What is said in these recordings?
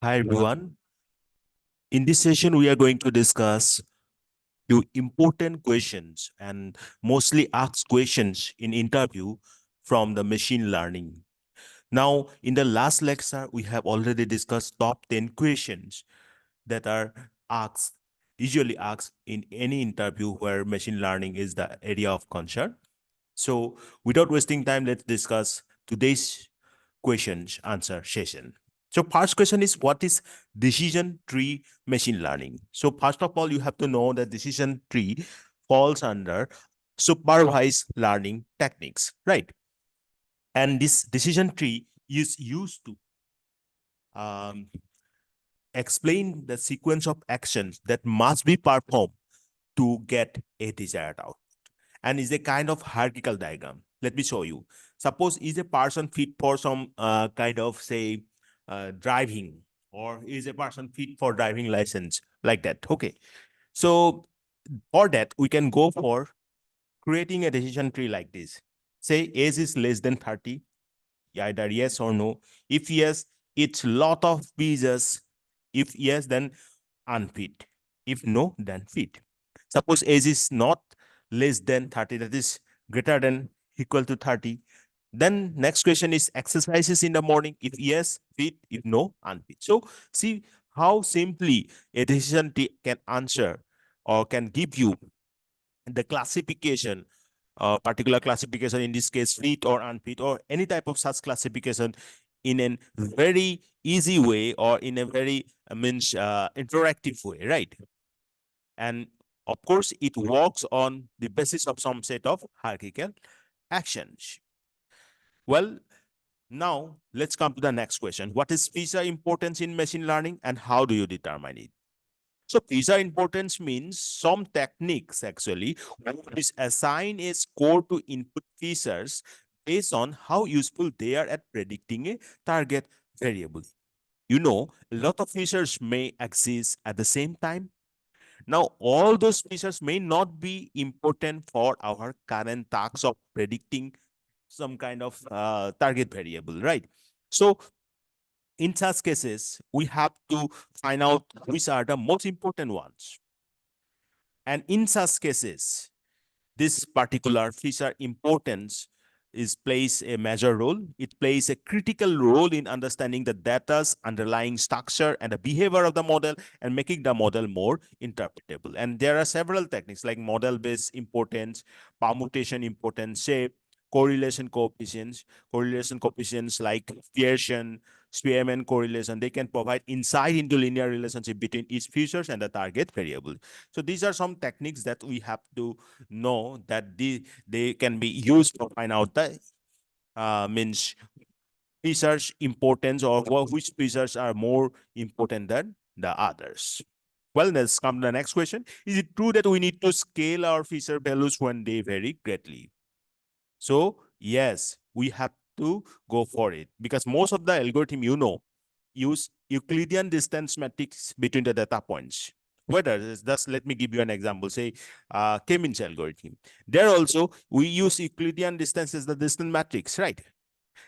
Hi everyone. In this session, we are going to discuss few important questions and mostly asked questions in interview from the machine learning. Now, in the last lecture, we have already discussed top 10 questions that are asked, usually asked in any interview where machine learning is the area of concern. So, without wasting time, let's discuss today's questions answer session. So first question is, what is decision tree machine learning? So first of all, you have to know that decision tree falls under supervised learning techniques, right? And this decision tree is used to um, explain the sequence of actions that must be performed to get a desired outcome, and is a kind of hierarchical diagram. Let me show you. Suppose is a person fit for some kind of say driving, or is a person fit for driving license like that. Okay, so for that we can go for creating a decision tree like this. Say age is less than 30, either yes or no. If yes, it's lot of pieces. If yes, then unfit. If no, then fit. Suppose age is not less than 30, that is greater than equal to 30. Then next question is exercises in the morning. If yes, fit. If no, unfit. So see how simply a decision can answer or can give you the classification, particular classification, in this case fit or unfit, or any type of such classification in a very easy way, or in a very means interactive way, right? And of course it works on the basis of some set of hierarchical actions. Well, now let's come to the next question. What is feature importance in machine learning, and how do you determine it? So feature importance means some techniques actually which assign a score to input features based on how useful they are at predicting a target variable. You know, a lot of features may exist at the same time. Now, all those features may not be important for our current tasks of predicting some kind of target variable, right? So in such cases, we have to find out which are the most important ones. And in such cases, this particular feature importance is plays a major role. It plays a critical role in understanding the data's underlying structure and the behavior of the model, and making the model more interpretable. And there are several techniques like model-based importance, permutation importance, shape, correlation coefficients like Pearson, Spearman correlation. They can provide insight into linear relationship between each features and the target variable. So these are some techniques that we have to know, that they can be used to find out the means features importance, or which features are more important than the others. Well, let's come to the next question. Is it true that we need to scale our feature values when they vary greatly? So yes, we have to go for it, because most of the algorithm, use Euclidean distance matrix between the data points. Whether just let me give you an example, say K-means algorithm. There also we use Euclidean distance as the distance matrix, right?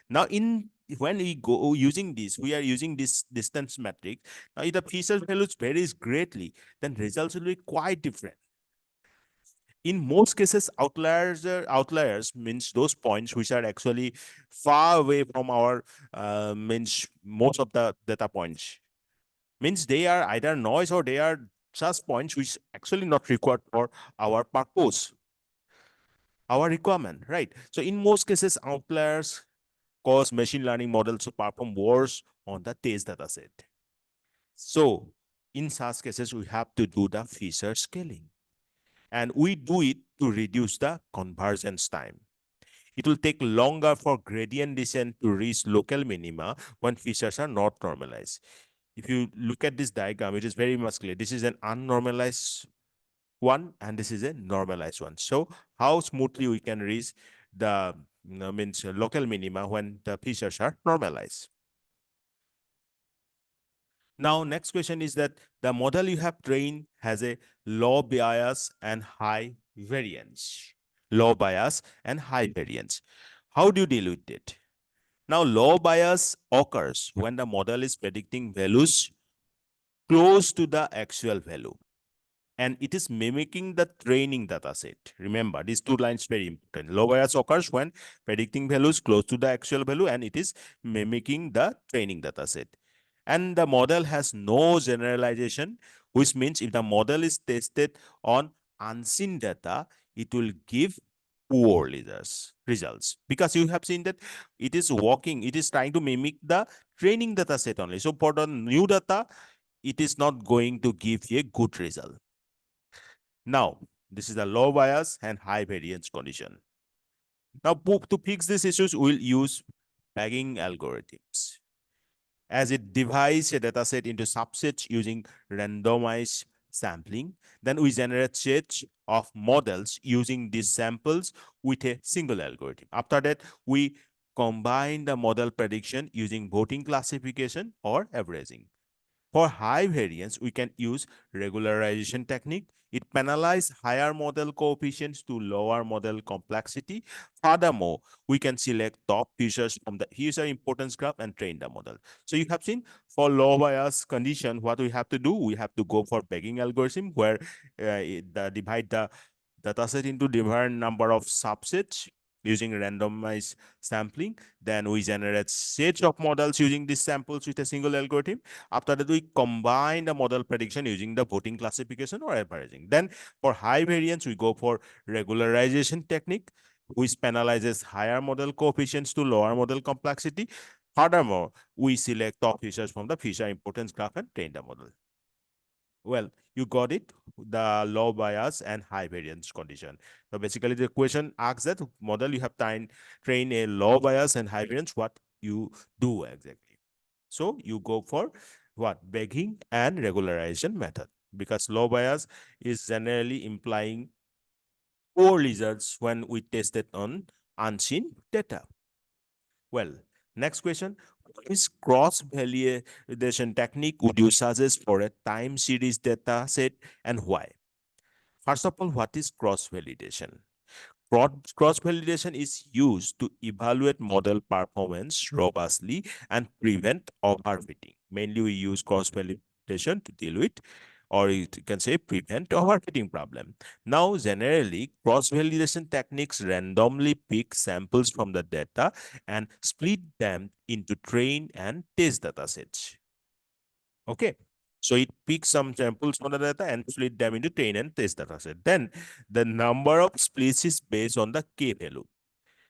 Now in when we go using this, we are using this distance matrix. Now if the feature values varies greatly, then results will be quite different. In most cases, outliers means those points which are actually far away from our means most of the data points, means they are either noise, or they are just points which actually not required for our purpose, our requirement, right? So in most cases, outliers cause machine learning models to perform worse on the test data set. So in such cases, we have to do the feature scaling, and we do it to reduce the convergence time. It will take longer for gradient descent to reach local minima when features are not normalized. If you look at this diagram, it is very much clear. This is an unnormalized one, and this is a normalized one. So how smoothly we can reach the means local minima when the features are normalized. Now, next question is that the model you have trained has a low bias and high variance. Low bias and high variance. How do you deal with it? Now, low bias occurs when the model is predicting values close to the actual value, and it is mimicking the training data set. Remember, these two lines very important. Low bias occurs when predicting values close to the actual value, and it is mimicking the training data set. And the model has no generalization, which means if the model is tested on unseen data, it will give poor results, because you have seen that it is trying to mimic the training data set only. So for the new data, it is not going to give you a good result. Now, this is a low bias and high variance condition. Now, to fix these issues, we'll use bagging algorithms, as it divides a dataset into subsets using randomized sampling. Then we generate sets of models using these samples with a single algorithm. After that, we combine the model prediction using voting classification or averaging. For high variance, we can use regularization technique. It penalizes higher model coefficients to lower model complexity. Furthermore, we can select top features from the user importance graph and train the model. So you have seen, for low bias condition, what we have to do, we have to go for bagging algorithm, where divide the dataset into different number of subsets using randomized sampling. Then we generate sets of models using these samples with a single algorithm. After that, we combine the model prediction using the voting classification or averaging. Then for high variance, we go for regularization technique, which penalizes higher model coefficients to lower model complexity. Furthermore, we select top features from the feature importance graph and train the model. Well, you got it, the low bias and high variance condition. So basically the question asks that model you have train a low bias and high variance, what you do exactly. So you go for what? Bagging and regularization method, because low bias is generally implying poor results when we test it on unseen data. Well, next question. Which cross-validation technique would you suggest for a time series data set, and why? First of all, what is cross-validation? Cross-validation is used to evaluate model performance robustly and prevent overfitting. Mainly, we use cross-validation to deal with, or you can say, prevent overfitting problem. Now, generally, cross-validation techniques randomly pick samples from the data and split them into train and test data sets. Okay. So it picks some samples from the data and split them into train and test data set. Then the number of splits is based on the k value.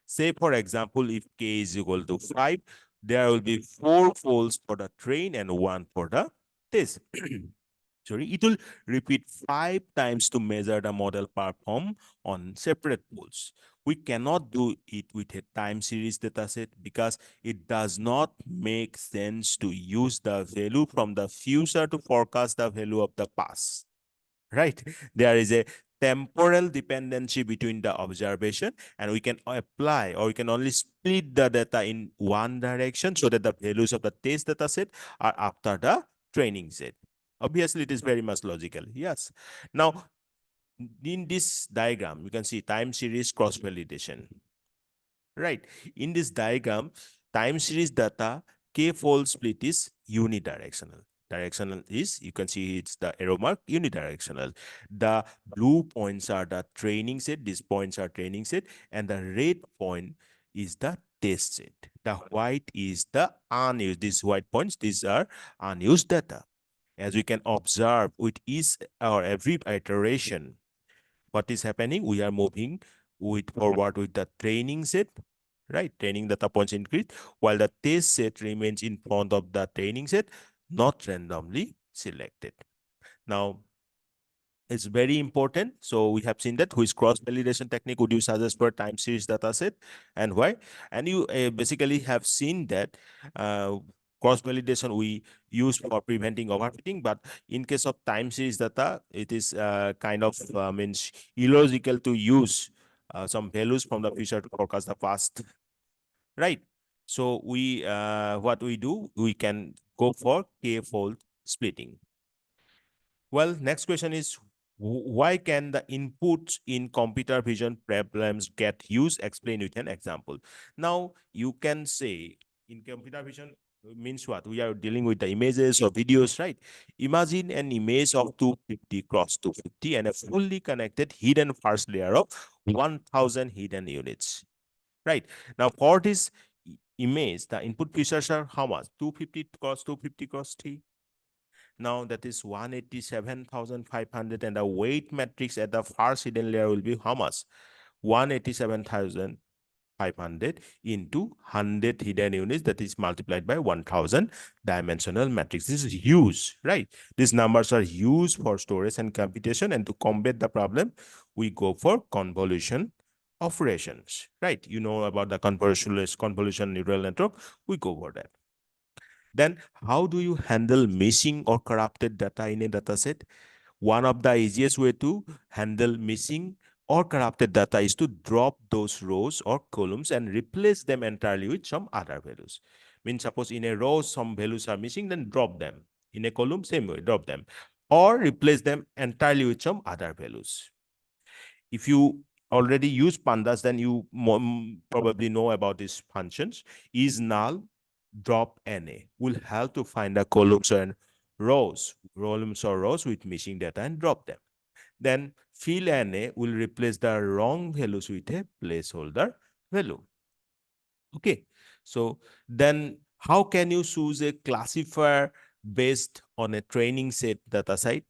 Say, for example, if k is equal to 5, there will be 4 folds for the train and 1 for the test. Sorry, it will repeat 5 times to measure the model perform on separate poles. We cannot do it with a time series dataset because it does not make sense to use the value from the future to forecast the value of the past. Right? There is a temporal dependency between the observation, and we can apply, or we can only split the data in one direction so that the values of the test data set are after the training set. Obviously, it is very much logical. Yes. Now, in this diagram, you can see time series cross-validation. Right. In this diagram, time series data, k-fold split is unidirectional. Directional is, you can see it's the arrow mark, unidirectional. The blue points are the training set, these points are training set, and the red point is the test set. The white is the unused, these white points, these are unused data. As we can observe with each or every iteration, what is happening? We are moving forward with the training set, right? Training data points increase, while the test set remains in front of the training set, not randomly selected. Now, it's very important. So we have seen that which cross-validation technique would you suggest for time series data set and why? And you basically have seen that cross-validation we use for preventing overfitting, but in case of time series data, it is kind of means illogical to use some values from the future to forecast the past, right? So we what we do, we can go for k-fold splitting. Well, next question is, why can the inputs in computer vision problems get used? Explain with an example. Now, you can say In computer vision means what? We are dealing with the images or videos, right? Imagine an image of 250 cross 250 and a fully connected hidden first layer of 1000 hidden units, right? Now for this image, the input features are how much? 250 cross 250 cross 3. Now that is 187,500, and the weight matrix at the first hidden layer will be how much? 187,500 into 100 hidden units, that is multiplied by 1000 dimensional matrix. This is huge, right? These numbers are huge for storage and computation, and to combat the problem, we go for convolution operations, right? You know about the convolution neural network, we go for that. Then how do you handle missing or corrupted data in a dataset? One of the easiest way to handle missing or corrupted data is to drop those rows or columns and replace them entirely with some other values. Means suppose in a row some values are missing, then drop them. In a column, same way, drop them. Or replace them entirely with some other values. If you already use pandas, then you probably know about these functions. Is null drop na will help to find the columns and rows with missing data and drop them. Then fill na will replace the wrong values with a placeholder value. Okay, so then how can you choose a classifier based on a training set data set?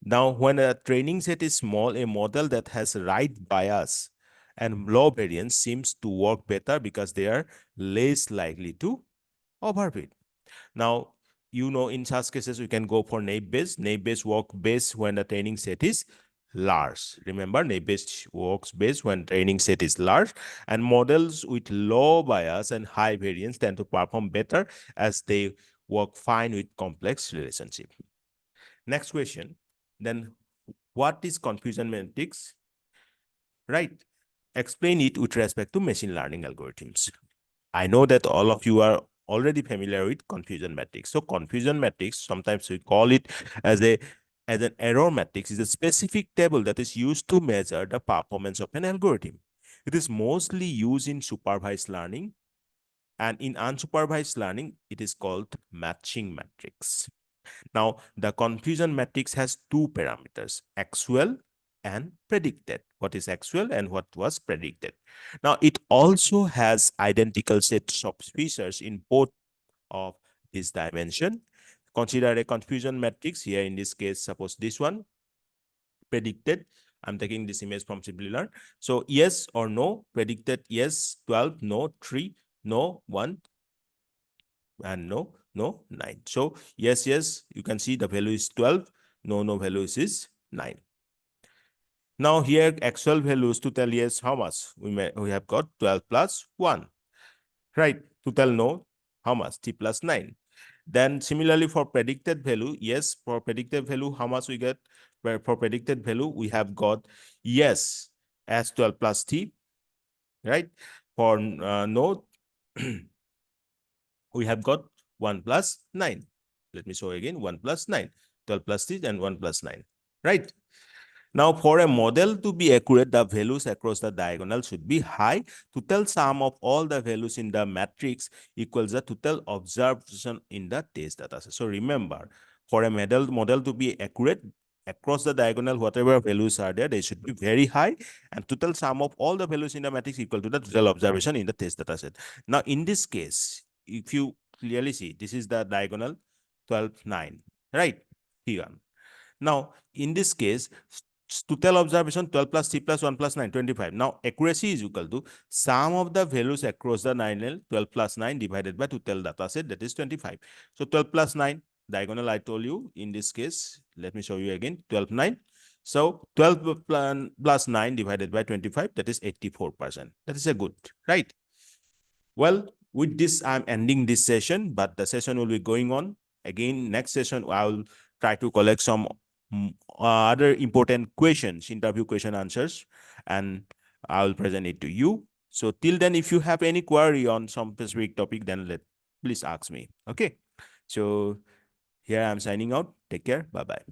Now, when a training set is small, a model that has right bias and low variance seems to work better because they are less likely to overfit. Now, you know, in such cases, we can go for naive Bayes. Naive Bayes work best when the training set is large. Remember, naive Bayes works best when training set is large, and models with low bias and high variance tend to perform better as they work fine with complex relationship. Next question, then what is confusion matrix? Right, explain it with respect to machine learning algorithms. I know that all of you are already familiar with confusion matrix. So confusion matrix, sometimes we call it as an error matrix, is a specific table that is used to measure the performance of an algorithm. It is mostly used in supervised learning, and in unsupervised learning, it is called matching matrix. Now, the confusion matrix has two parameters, actual and predicted. What is actual and what was predicted? Now, it also has identical sets of features in both of this dimension. Consider a confusion matrix here. In this case, suppose this one, predicted. I'm taking this image from Simplilearn. So yes or no, predicted yes, 12, no, 3, no, 1, and no, 9. So yes, you can see the value is 12, no, value is 9. Now here actual values to tell yes how much? We have got 12 plus 1, right? To tell no, how much? 3 plus 9. Then similarly for predicted value, yes, for predicted value, how much we get? For predicted value, we have got yes as 12 plus 3, right? For no, we have got 1 plus 9. Let me show again, 1 plus 9, 12 plus 3 and 1 plus 9, right? Now, for a model to be accurate, the values across the diagonal should be high. Total sum of all the values in the matrix equals the total observation in the test data set. So remember, for a model to be accurate, across the diagonal, whatever values are there, they should be very high, and total sum of all the values in the matrix equal to the total observation in the test data set. Now, in this case, if you clearly see, this is the diagonal 12, 9, right? Here. Now, in this case, total observation 12 plus 3 plus 1 plus 9, 25. Now, accuracy is equal to sum of the values across the 9L, 12 plus 9 divided by total data set, that is 25. So, 12 plus 9, diagonal I told you, in this case, let me show you again, 12, 9. So, 12 plus 9 divided by 25, that is 84%. That is a good, right? Well, with this, I'm ending this session, but the session will be going on. Again, next session, I will try to collect some other important questions, interview question answers, and I will present it to you. So till then, if you have any query on some specific topic, then please ask me. Okay. So here I'm signing out. Take care. Bye-bye.